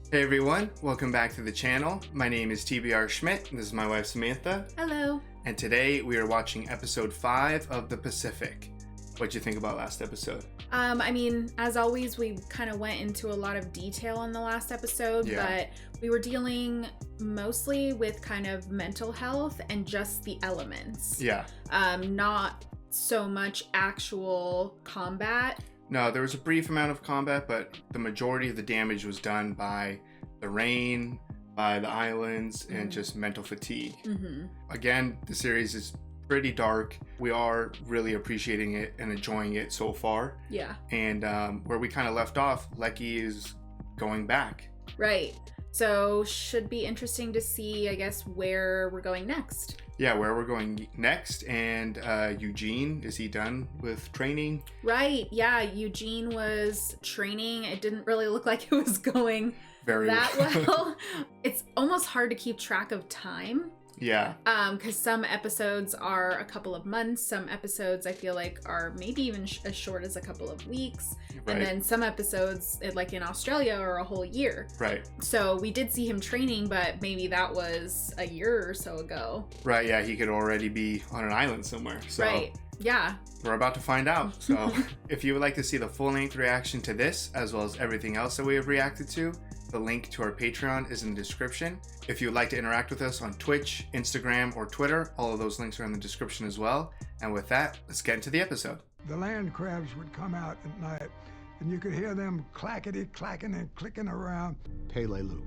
Hey everyone, welcome back to the channel. My name is TBR Schmidt, and this is my wife Samantha. Hello. And today we are watching episode 5 of The Pacific. What'd you think about last episode? As always, we kind of went into a lot of detail in the last episode, but we were dealing mostly with kind of mental health and just the elements. Yeah. Not so much actual combat. No, there was a brief amount of combat, but the majority of the damage was done by the rain, by the islands, and just mental fatigue. Again, the series is pretty dark. We are really appreciating it and enjoying it so far. Yeah. And where we kind of left off, Lecky is going back. Right. So should be interesting to see, I guess, where we're going next. Yeah, where we're going next. And Eugene, is he done with training? Right. Yeah, Eugene was training. It didn't really look like it was going Very well. It's almost hard to keep track of time. Yeah. Because some episodes are a couple of months. Some episodes I feel like are maybe even as short as a couple of weeks. Right. And then some episodes, like in Australia, are a whole year. Right. So we did see him training, but maybe that was a year or so ago. Right, yeah, he could already be on an island somewhere. So right. Yeah. We're about to find out. So if you would like to see the full-length reaction to this, as well as everything else that we have reacted to, the link to our Patreon is in the description. If you would like to interact with us on Twitch, Instagram, or Twitter, all of those links are in the description as well. And with that, let's get into the episode. The land crabs would come out at night, and you could hear them clackety-clacking and clicking around. Peleliu.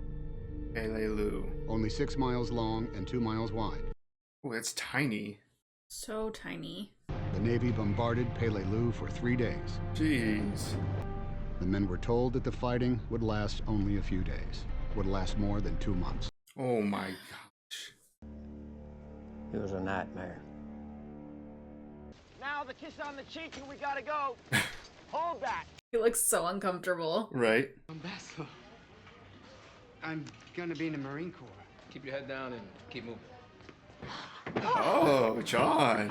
Peleliu. Only 6 miles long and 2 miles wide. Oh, it's tiny. So tiny. The Navy bombarded Peleliu for 3 days. Jeez. The men were told that the fighting would last only a few days, would last more than 2 months. Oh my gosh. It was a nightmare. Now the kiss on the cheek and we gotta go. Hold that. He looks so uncomfortable. Right. Ambassador, I'm gonna be in the Marine Corps. Keep your head down and keep moving. Oh, John.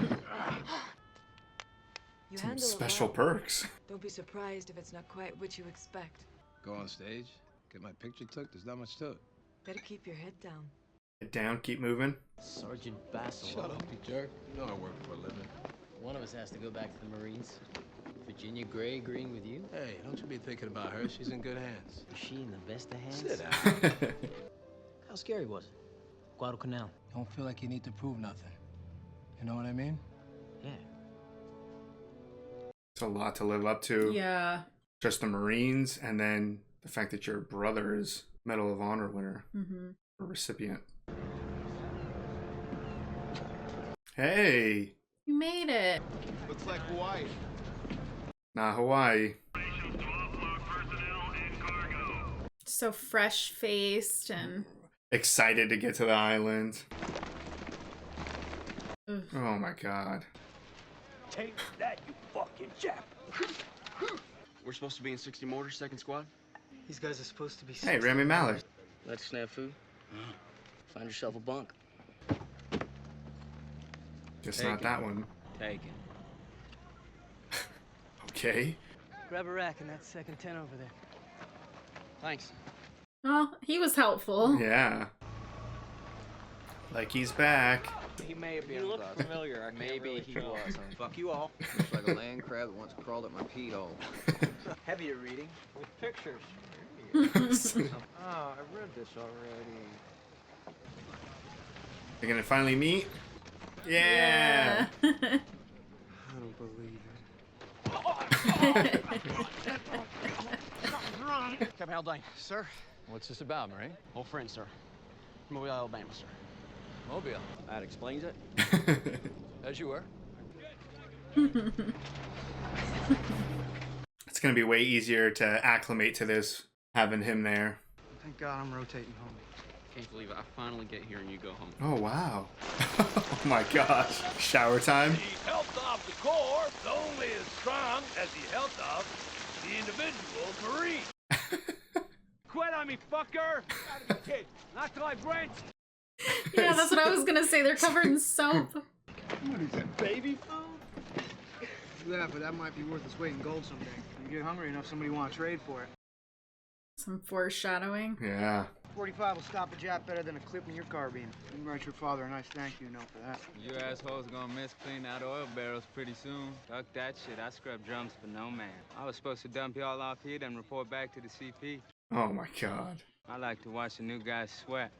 You Some handle it special well. perks. Don't be surprised if it's not quite what you expect. Go on stage, get my picture took. There's not much to it. Better keep your head down. Get down, keep moving. Sergeant Bassel. Shut up, you jerk. You know I work for a living. One of us has to go back to the Marines. Virginia Gray agreeing with you? Hey, don't you be thinking about her. She's in good hands. Is she in the best of hands? Sit down. How scary was it? Guadalcanal. Don't feel like you need to prove nothing. You know what I mean? Yeah. It's a lot to live up to. Yeah. Just the Marines, and then the fact that your brother is Medal of Honor winner or recipient. Hey. You made it. Looks like Hawaii. Not Hawaii. So fresh-faced and... Excited to get to the island. Ugh. Oh my god. Take that, you fucking Jap. We're supposed to be in 60 mortar, second squad. These guys are supposed to be. Hey, Rami Malek. Let's snafu. Find yourself a bunk. Just not that one. Take it. Okay. Grab a rack in that second tent over there. Thanks. Oh, he was helpful. Yeah. Like he's back. He may have been. You look familiar. Maybe he was. Fuck you all. Looks like a land crab that once crawled up my pee hole. Heavier reading with pictures. You're Oh, I read this already. gonna finally meet? Yeah. I don't believe Captain Haldane, sir. What's this about, Marine? Old friend, sir. Mobile, Alabama, sir. Mobile. That explains it. As you were. It's gonna be way easier to acclimate to this, having him there. Thank God I'm rotating home. Can't believe it. I finally get here and you go home. Oh wow. Oh my gosh. Shower time. The health of the Corps is only as strong as the health of the individual Marine. Quit on me, fucker! Kid, not till I branch. Yeah, that's what I was gonna say. They're covered in soap. What is that, baby food? Yeah, but that might be worth its weight in gold someday. You get hungry enough, somebody want to trade for it. Some foreshadowing. Yeah. 45 will stop a Jap better than a clip in your carbine. You can write your father a nice thank you note for that. You assholes gonna miss cleaning out oil barrels pretty soon. Fuck that shit. I scrub drums for no man. I was supposed to dump y'all off here, then report back to the CP. Oh my god. I like to watch the new guys sweat.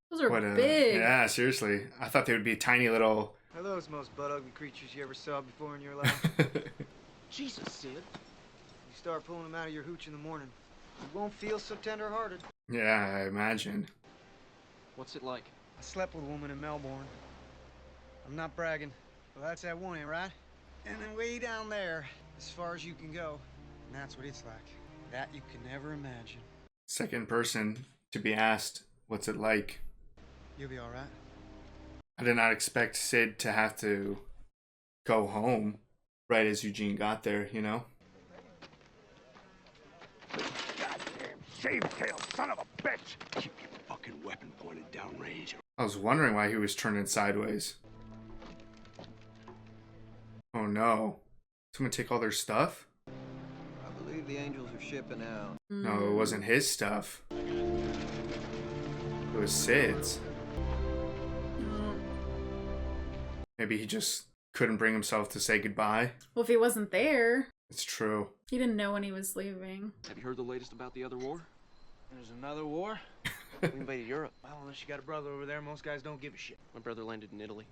Those are big. Yeah, seriously. I thought they would be tiny little. Are those most butt-ugly creatures you ever saw before in your life? Jesus, Sid. You start pulling them out of your hooch in the morning, you won't feel so tender-hearted. Yeah, I imagine. What's it like? I slept with a woman in Melbourne. I'm not bragging. Well, that's at one end, right? And then way down there, as far as you can go. And that's what it's like. That you can never imagine. Second person to be asked, what's it like? You'll be all right. I did not expect Sid to have to go home right as Eugene got there, you know? Goddamn shave-tail son of a bitch! Keep your fucking weapon pointed downrange. I was wondering why he was turning sideways. Oh no. Someone take all their stuff? I believe the angels are shipping out. No, it wasn't his stuff. It was Sid's. Maybe he just couldn't bring himself to say goodbye. Well, if he wasn't there, It's true. he didn't know when he was leaving. Have you heard the latest about the other war? There's another war? We invaded Europe. Well, unless you got a brother over there, most guys don't give a shit. My brother landed in Italy.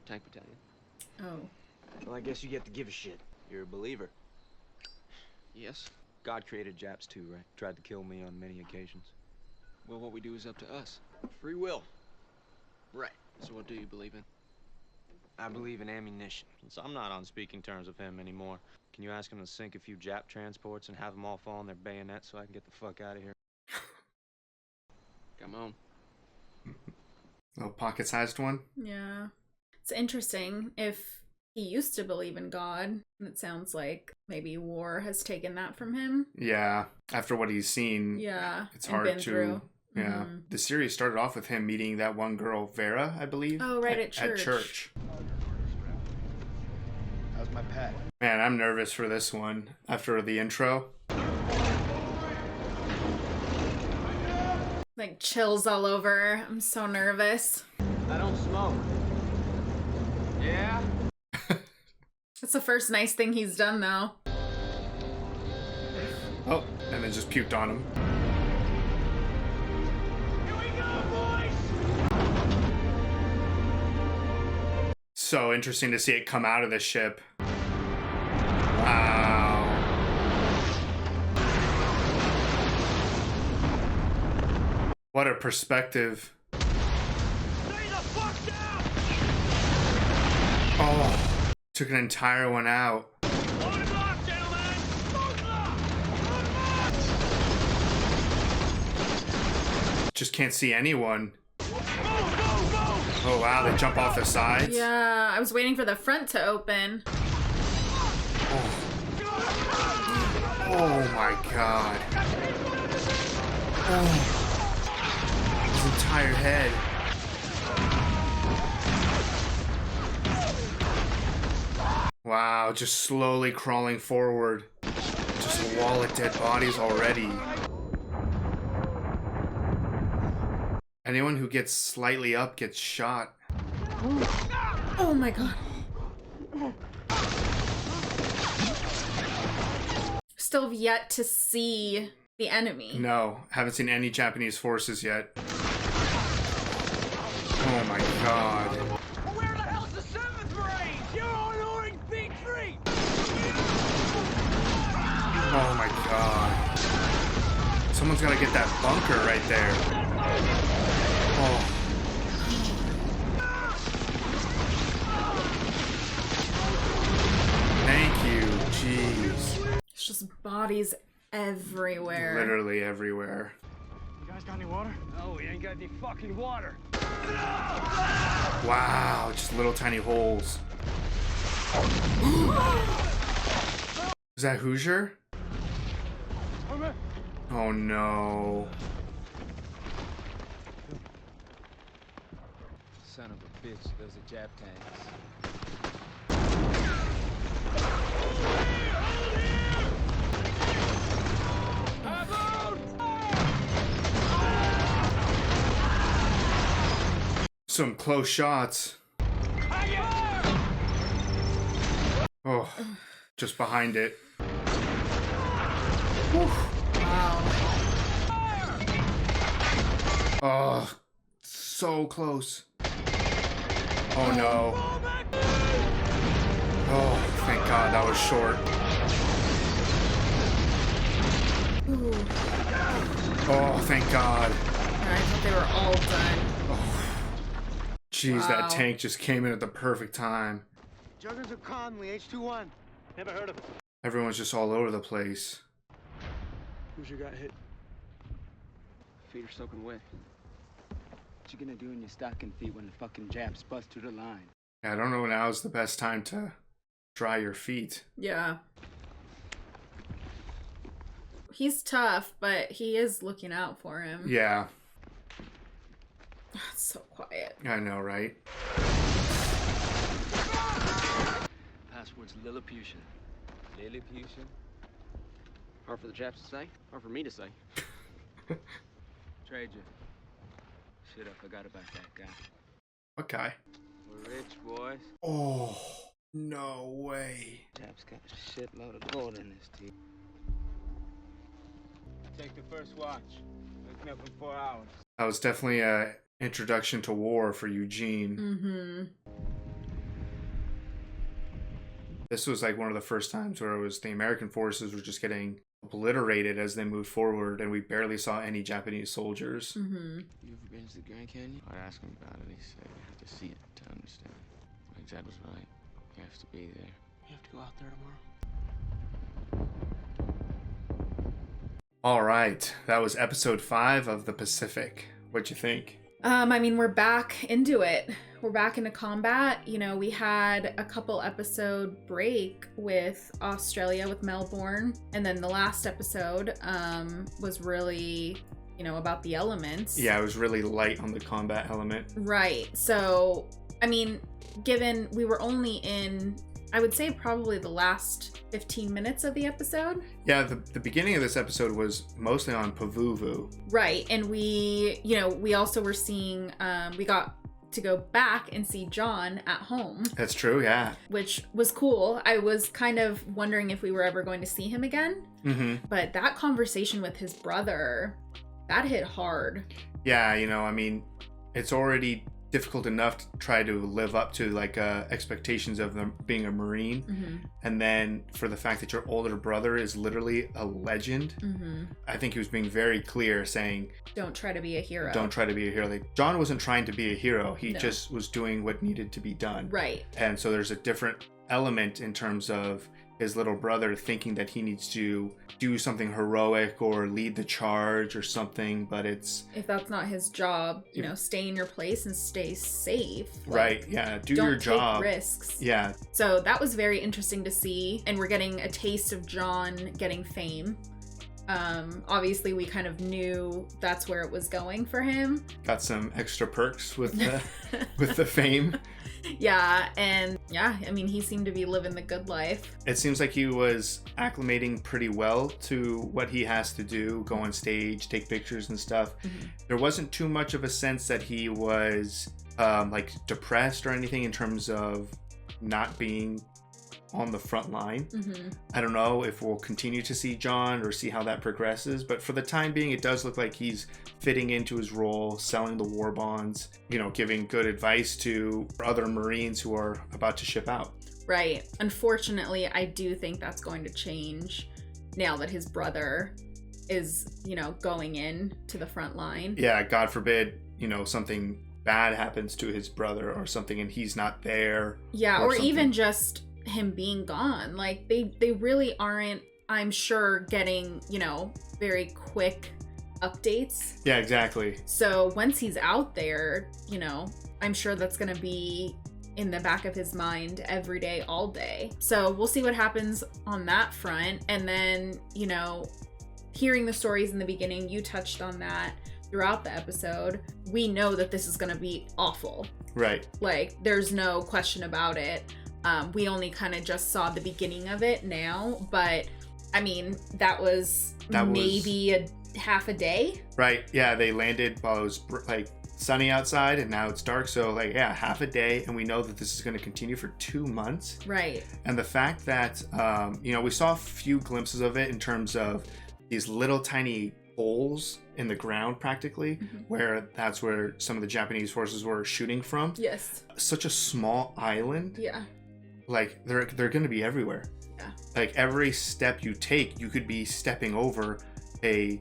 Tank battalion. Oh. Well, I guess you get to give a shit. You're a believer. Yes. God created Japs too, right? Tried to kill me on many occasions. Well, what we do is up to us. Free will. Right. So what do you believe in? I believe in ammunition. Since I'm not on speaking terms with him anymore, can you ask him to sink a few Jap transports and have them all fall on their bayonets so I can get the fuck out of here? Come on. A pocket-sized one? Yeah. It's interesting. If he used to believe in God, it sounds like maybe war has taken that from him. Yeah. After what he's seen, Yeah. it's and hard been to... through. Yeah. Mhm. The series started off with him meeting that one girl, Vera, I believe. Oh, right, at At church. church. How's my pet? Man, I'm nervous for this one. After the intro. Like chills all over. I'm so nervous. I don't smoke. Yeah? That's the first nice thing he's done, though. Oh, and then just puked on him. Here we go, boys! So interesting to see it come out of the ship. Wow. What a perspective. Stay the fuck down! Oh, took an entire one out. Load him off, gentlemen! Load him off! Load him off! Just can't see anyone. Go, go, go! Oh wow, they jump off the sides. Yeah, I was waiting for the front to open. Oh my god. Oh. His entire head. Wow, just slowly crawling forward. Just a wall of dead bodies already. Anyone who gets slightly up gets shot. Oh my god. Still have yet to see the enemy. No, haven't seen any Japanese forces yet. Oh my god. Where the hell's the 7th Marines? You're on Orange B3! Oh my god. Someone's gotta get that bunker right there. Oh. Thank you. Jeez. It's just bodies everywhere. Literally everywhere. You guys got any water? No, we ain't got any fucking water. Wow, just little tiny holes. Is that Hoosier? Oh no. Son of a bitch, those are Jap tanks. Some close shots. Oh, just behind it. Wow. Oh, so close. Oh no. Oh, thank God that was short. Ooh. Oh, thank God. I thought they were all done. Jeez, Wow. that tank just came in at the perfect time. Juggers of Conley, H21. Never heard of him. Everyone's just all over the place. Who's your got hit? Feet are soaking wet. What you gonna do in your stocking feet when the fucking Japs bust through the line? Yeah, I don't know now is the best time to dry your feet. Yeah. He's tough, but he is looking out for him. Yeah. It's so quiet. I know, right? Password's Lilliputian. Lilliputian? Hard for the Japs to say, hard for me to say. Trade you. Shit, I forgot about that guy. What guy? We're rich, boys. Oh, no way. Japs got a shitload of gold in this team. Take the first watch. Wake me up in 4 hours. That was definitely a introduction to war for Eugene. Mm-hmm. This was like one of the first times where it was the American forces were just getting obliterated as they moved forward, and we barely saw any Japanese soldiers. Mm-hmm. You ever been to the Grand Canyon? I'd ask him about it. He said you have to see it to understand. My dad was right. You have to be there. You have to go out there tomorrow. All right, that was episode 5 of The Pacific. What'd you think? I mean, we're back into it. We're back into combat. You know, we had a couple episode break with Australia, with Melbourne. And then the last episode was really, you know, about the elements. Yeah, it was really light on the combat element. Right. So, I mean, given we were only in, I would say probably the last 15 minutes of the episode. Yeah, the beginning of this episode was mostly on Pavuvu. Right. And we, you know, we also were seeing, we got to go back and see John at home. That's true, yeah. Which was cool. I was kind of wondering if we were ever going to see him again. Mm-hmm. But that conversation with his brother, that hit hard. Yeah, you know, I mean, it's already difficult enough to try to live up to like expectations of them being a Marine. Mm-hmm. And then for the fact that your older brother is literally a legend. Mm-hmm. I think he was being very clear saying, don't try to be a hero. Don't try to be a hero. Like, John wasn't trying to be a hero. He No. just was doing what needed to be done. Right. And so there's a different element in terms of his little brother thinking that he needs to do something heroic or lead the charge or something, but it's... If that's not his job, you know, stay in your place and stay safe. Right, yeah, do don't your job. Take risks. Yeah. So that was very interesting to see, and we're getting a taste of John getting fame. Obviously we kind of knew that's where it was going for him. Got some extra perks with the with the fame. Yeah, and yeah, I mean, he seemed to be living the good life. It seems like he was acclimating pretty well to what he has to do, go on stage, take pictures and stuff. Mm-hmm. There wasn't too much of a sense that he was like depressed or anything in terms of not being on the front line. Mm-hmm. I don't know if we'll continue to see John or see how that progresses, but for the time being, it does look like he's fitting into his role, selling the war bonds, you know, giving good advice to other Marines who are about to ship out. Right. Unfortunately, I do think that's going to change now that his brother is, you know, going in to the front line. Yeah, God forbid, you know, something bad happens to his brother or something and he's not there. Yeah, or something. even just him being gone. Like they really aren't, I'm sure, getting, you know, very quick updates. Yeah, exactly. So once he's out there, you know, I'm sure that's going to be in the back of his mind every day, all day. So we'll see what happens on that front. And then, you know, hearing the stories in the beginning, you touched on that throughout the episode. We know that this is going to be awful. Right. Like, there's no question about it. We only kind of just saw the beginning of it now, but I mean, that was maybe a half a day. Right. Yeah, they landed while it was like sunny outside and now it's dark. So like, yeah, half a day. And we know that this is going to continue for 2 months. Right. And the fact that, we saw a few glimpses of it in terms of these little tiny holes in the ground practically, where that's where some of the Japanese forces were shooting from. Yes. Such a small island. Yeah. Like they're going to be everywhere. Yeah. Like every step you take, you could be stepping over a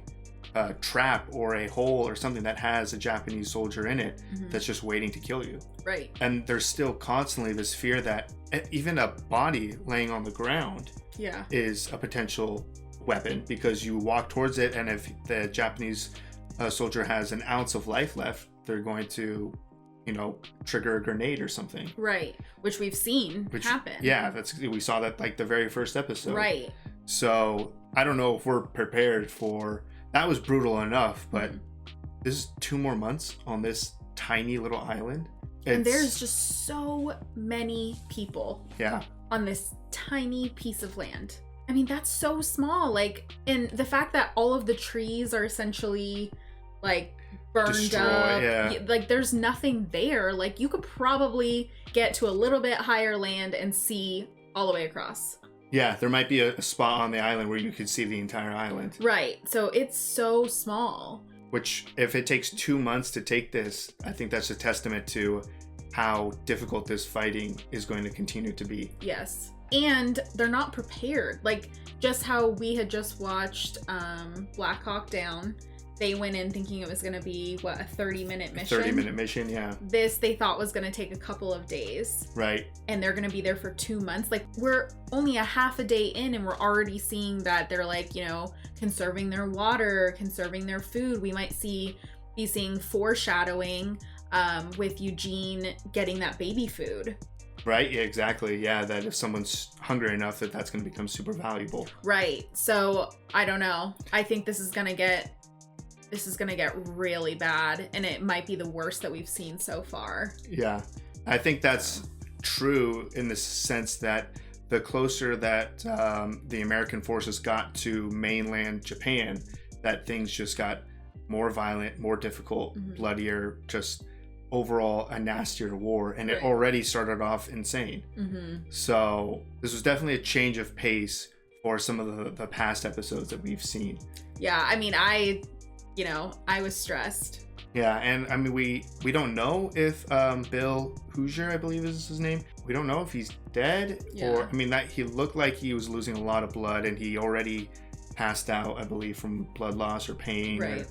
trap or a hole or something that has a Japanese soldier in it that's just waiting to kill you. Right. And there's still constantly this fear that even a body laying on the ground is a potential weapon, because you walk towards it, and if the Japanese soldier has an ounce of life left, they're going to, trigger a grenade or something. Right. Which we've seen happen. Yeah, we saw that like the very first episode. Right. So I don't know if we're prepared for that. Was brutal enough, but this is 2 more months on this tiny little island. And there's just so many people on this tiny piece of land. I mean, that's so small. Like, and the fact that all of the trees are essentially like burned up, like there's nothing there. Like, you could probably get to a little bit higher land and see all the way across. Yeah, there might be a spot on the island where you could see the entire island. Right. So it's so small. Which, if it takes 2 months to take this, I think that's a testament to how difficult this fighting is going to continue to be. Yes. And they're not prepared. Like, just how we had just watched Black Hawk Down. They went in thinking it was going to be, a 30-minute mission? 30-minute mission, yeah. This, they thought was going to take a couple of days. Right. And they're going to be there for 2 months. Like, we're only a half a day in, and we're already seeing that they're, like, conserving their water, conserving their food. We might be seeing foreshadowing with Eugene getting that baby food. Right, yeah, exactly. Yeah, that if someone's hungry enough, that's going to become super valuable. Right. So, I don't know. I think this is going to get really bad, and it might be the worst that we've seen so far. Yeah. I think that's true in the sense that the closer that the American forces got to mainland Japan, that things just got more violent, more difficult, bloodier, just overall a nastier war, and it already started off insane. So this was definitely a change of pace for some of the past episodes that we've seen. Yeah, I mean, I was stressed. Yeah, and I mean, we don't know if Bill Hoosier, I believe is his name, we don't know if he's dead or, I mean, that he looked like he was losing a lot of blood, and he already passed out, I believe, from blood loss or pain. Right.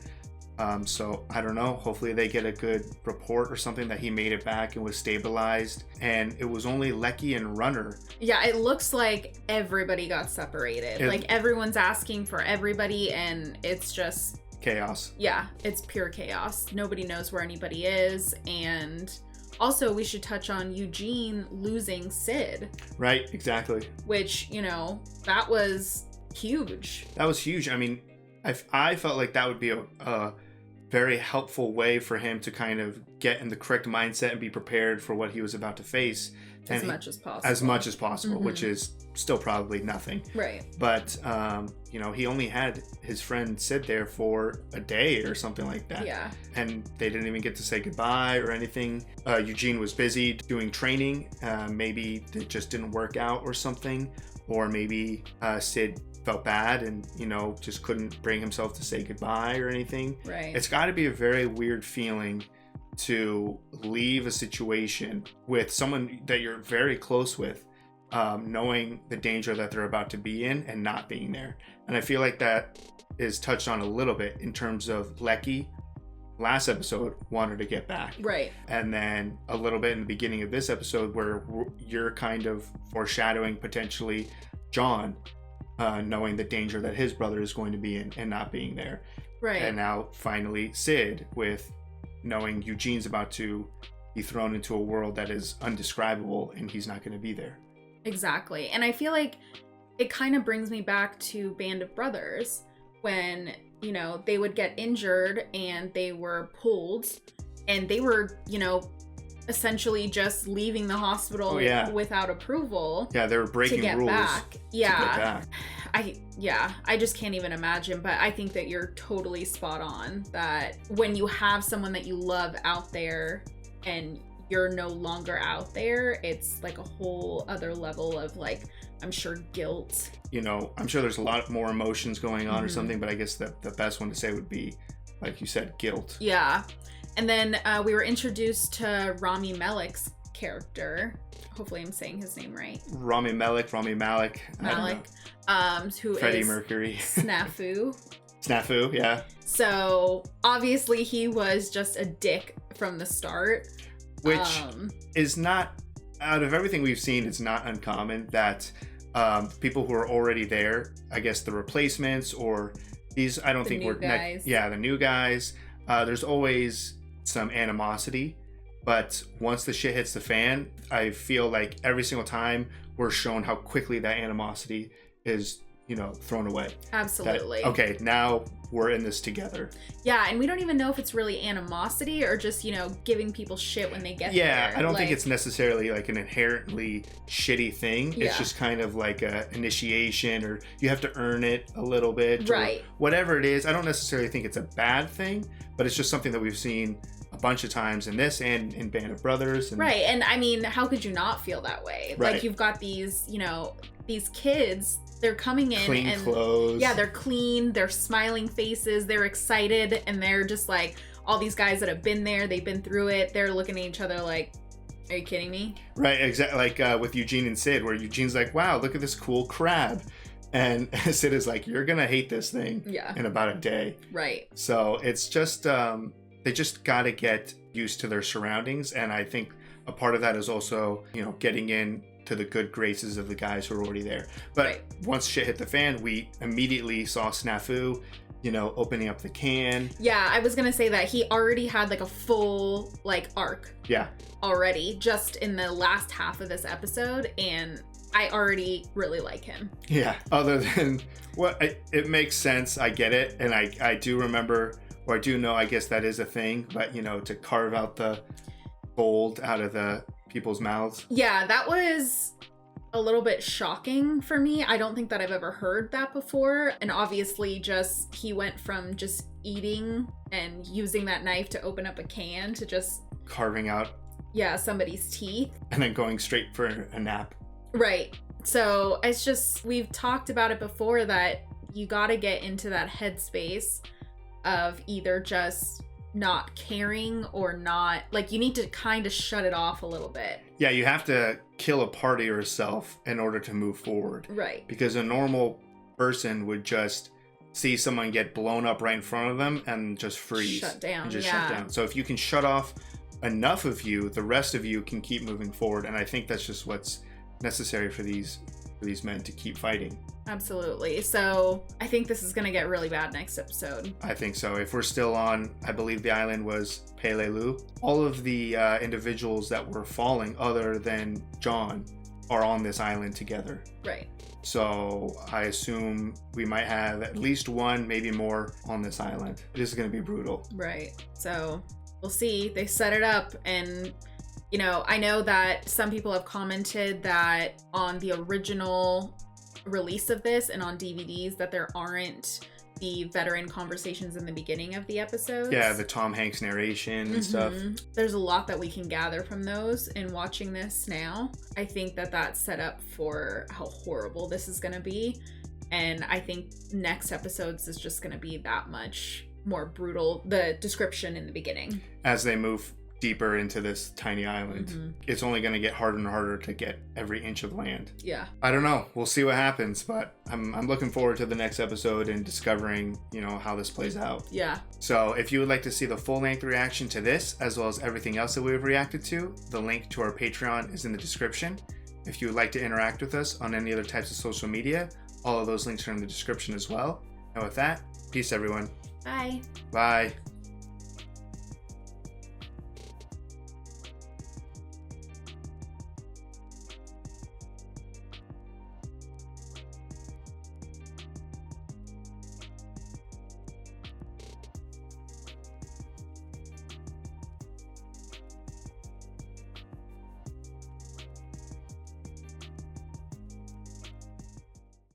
So I don't know. Hopefully they get a good report or something that he made it back and was stabilized. And it was only Lecky and Runner. Yeah, it looks like everybody got separated. Like, everyone's asking for everybody, and it's just chaos. Yeah, it's pure chaos. Nobody knows where anybody is. And also, we should touch on Eugene losing Sid. Right, exactly. Which, that was huge. That was huge. I mean, I felt like that would be a very helpful way for him to kind of get in the correct mindset and be prepared for what he was about to face. As much as possible. Which is still probably nothing. Right. But, he only had his friend Sid there for a day or something like that. Yeah. And they didn't even get to say goodbye or anything. Eugene was busy doing training. Maybe it just didn't work out or something. Or maybe Sid felt bad and, just couldn't bring himself to say goodbye or anything. Right. It's got to be a very weird feeling to leave a situation with someone that you're very close with, knowing the danger that they're about to be in and not being there. And I feel like that is touched on a little bit in terms of Lecky last episode wanted to get back. Right. And then a little bit in the beginning of this episode where you're kind of foreshadowing potentially John knowing the danger that his brother is going to be in and not being there. Right. And now finally Sid with knowing Eugene's about to be thrown into a world that is undescribable and he's not going to be there. Exactly. And I feel like it kind of brings me back to Band of Brothers when, they would get injured and they were pulled and they were, essentially just leaving the hospital without approval. Yeah, they were breaking to get rules back. Yeah. to get back. I just can't even imagine, but I think that you're totally spot on that when you have someone that you love out there and you're no longer out there, it's like a whole other level of like, I'm sure, guilt. You know, I'm sure there's a lot more emotions going on or something, but I guess the best one to say would be, like you said, guilt. Yeah. And then we were introduced to Rami Malek's character. Hopefully I'm saying his name right. Rami Malek. Who Freddie is Mercury. Snafu. Snafu, yeah. So obviously he was just a dick from the start. Which is not, out of everything we've seen, it's not uncommon that people who are already there, I guess the replacements or these, I don't think we're... the new guys. There's always some animosity. But once the shit hits the fan, I feel like every single time we're shown how quickly that animosity is, you know, thrown away. Absolutely. That, okay, now we're in this together. Yeah, and we don't even know if it's really animosity or just, you know, giving people shit when they get there. Yeah, I don't think it's necessarily like an inherently shitty thing. Yeah. It's just kind of like a initiation, or you have to earn it a little bit. Right. Or whatever it is. I don't necessarily think it's a bad thing, but it's just something that we've seen a bunch of times in this and in Band of Brothers. And... Right, and I mean, how could you not feel that way? Right. Like, you've got these, you know, these kids, they're coming in clean and clothes. Yeah, they're clean, they're smiling faces, they're excited, and they're just like, all these guys that have been there, they've been through it, they're looking at each other like, are you kidding me? Right, exactly, like with Eugene and Sid, where Eugene's like, wow, look at this cool crab. And Sid is like, you're gonna hate this thing in about a day. Right. So it's just, they just gotta get used to their surroundings, and I think a part of that is also, you know, getting in to the good graces of the guys who are already there. But once shit hit the fan, we immediately saw Snafu, you know, opening up the can. Yeah, I was gonna say that he already had like a full like arc. Yeah. Already, just in the last half of this episode, and I already really like him. Yeah. Other than it makes sense. I get it, and I do remember, or I do know, I guess that is a thing. But you know, to carve out the gold out of the people's mouths. Yeah, that was a little bit shocking for me. I don't think that I've ever heard that before. And obviously just he went from just eating and using that knife to open up a can to just carving out somebody's teeth and then going straight for a nap. Right. So it's just, we've talked about it before that you got to get into that headspace of either just not caring or not, like, you need to kind of shut it off a little bit. Yeah, you have to kill a part of yourself in order to move forward. Right. Because a normal person would just see someone get blown up right in front of them and just freeze. Shut down. And just shut down. So if you can shut off enough of you, the rest of you can keep moving forward. And I think that's just what's necessary for these men to keep fighting. Absolutely. So I think this is going to get really bad next episode. I think so. If we're still on, I believe the island was Peleliu. All of the individuals that were falling other than John are on this island together. Right. So I assume we might have at least one, maybe more on this island. This is going to be brutal. Right. So we'll see. They set it up, and you know, I know that some people have commented that on the original release of this and on DVDs that there aren't the veteran conversations in the beginning of the episodes. Yeah, the Tom Hanks narration and stuff. There's a lot that we can gather from those in watching this now. I think that that's set up for how horrible this is going to be. And I think next episodes is just going to be that much more brutal. The description in the beginning. As they move deeper into this tiny island, it's only going to get harder and harder to get every inch of land. Yeah. I don't know. We'll see what happens, but I'm looking forward to the next episode and discovering, you know, how this plays out. Yeah. So if you would like to see the full-length reaction to this, as well as everything else that we've reacted to, the link to our Patreon is in the description. If you would like to interact with us on any other types of social media, all of those links are in the description as well. And with that, peace everyone. Bye. Bye.